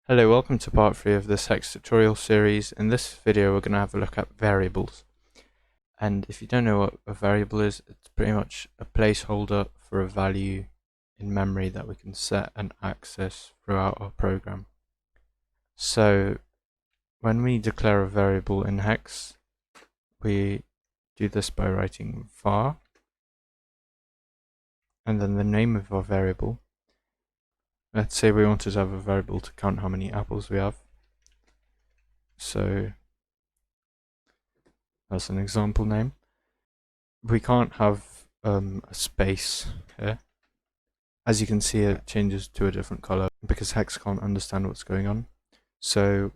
Hello, welcome to part 3 of this Haxe tutorial series. In this video we're going to have a look at variables. And if you don't know what a variable is, it's pretty much a placeholder for a value in memory that we can set and access throughout our program. So when we declare a variable in Haxe, we do this by writing var and then the name of our variable. Let's say we wanted to have a variable to count how many apples we have. So that's an example name. We can't have a space here. As you can see, it changes to a different color because Haxe can't understand what's going on. So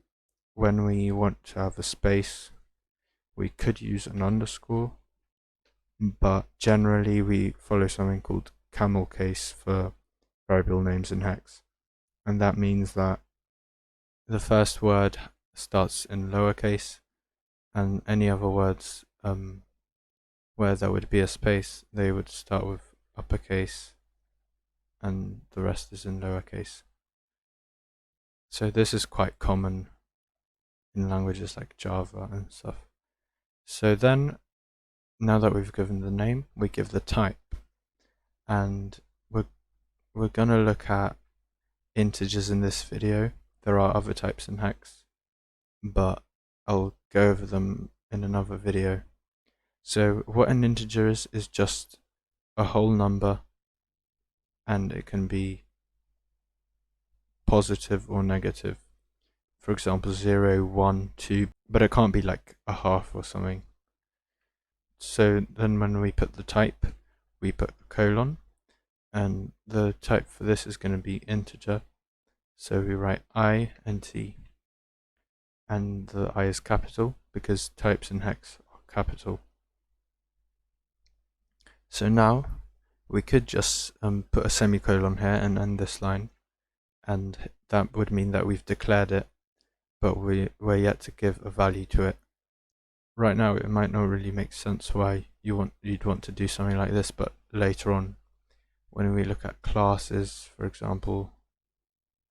when we want to have a space, we could use an underscore, but generally we follow something called camel case for variable names in Haxe. And that means that the first word starts in lowercase and any other words where there would be a space, they would start with uppercase and the rest is in lowercase. So this is quite common in languages like Java and stuff. So then, now that we've given the name, we give the type. And we're gonna look at integers in this video. There are other types in Haxe, but I'll go over them in another video. So what an integer is just a whole number, and it can be positive or negative. For example, 0, 1, 2, but it can't be like a half or something. So then when we put the type, we put a colon, and the type for this is going to be integer. So we write I and T, and the I is capital because types in Haxe are capital. So now we could just put a semicolon here and end this line, and that would mean that we've declared it, but we're yet to give a value to it. Right now it might not really make sense why you'd want to do something like this, but later on when we look at classes, for example,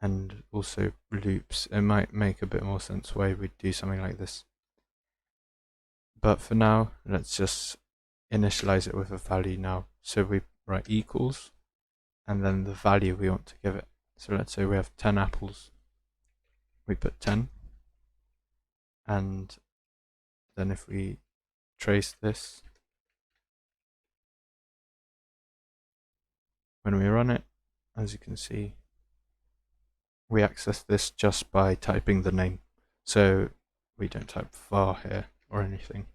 and also loops, it might make a bit more sense why we'd do something like this. But for now, let's just initialize it with a value now. So we write equals and then the value we want to give it. So let's say we have 10 apples. We put 10, and then if we trace this, when we run it, as you can see, we access this just by typing the name. So we don't type var here or anything.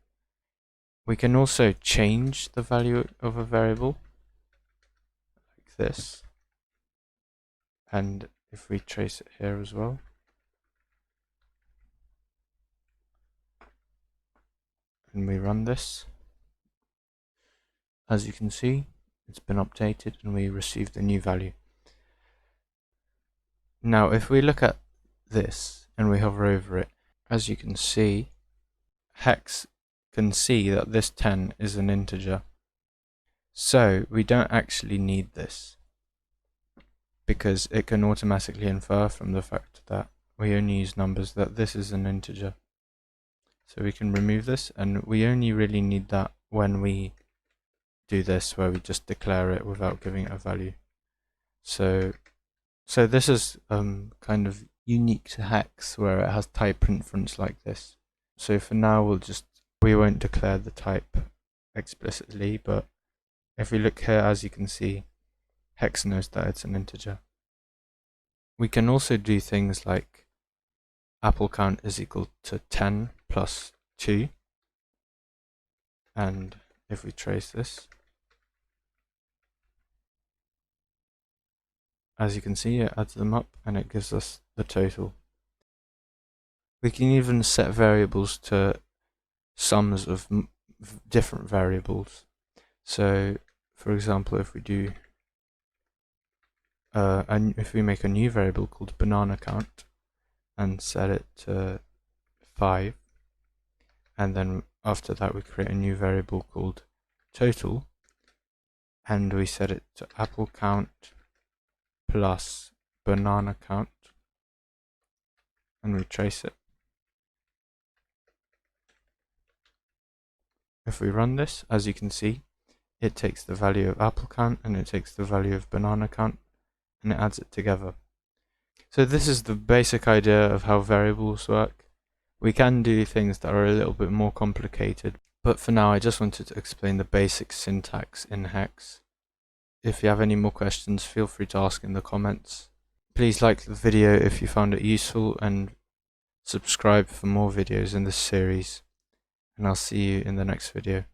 We can also change the value of a variable like this. And if we trace it here as well, and we run this, as you can see, it's been updated and we received a new value. Now, if we look at this and we hover over it, as you can see, Haxe can see that this 10 is an integer. So we don't actually need this because it can automatically infer from the fact that we only use numbers that this is an integer. So we can remove this, and we only really need that when we do this, where we just declare it without giving it a value. So this is kind of unique to Haxe, where it has type inference like this. So for now, we won't declare the type explicitly, but if we look here, as you can see, Haxe knows that it's an integer. We can also do things like apple count is equal to 10 plus 2, and if we trace this, as you can see, it adds them up and it gives us the total. We can even set variables to sums of different variables. So, for example, if we do, if we make a new variable called banana count and set it to 5, and then after that we create a new variable called total, and we set it to apple count plus banana count, and retrace it. If we run this, as you can see, it takes the value of apple count and it takes the value of banana count and it adds it together. So this is the basic idea of how variables work. We can do things that are a little bit more complicated, but for now I just wanted to explain the basic syntax in Haxe. If you have any more questions, feel free to ask in the comments. Please like the video if you found it useful and subscribe for more videos in this series. And I'll see you in the next video.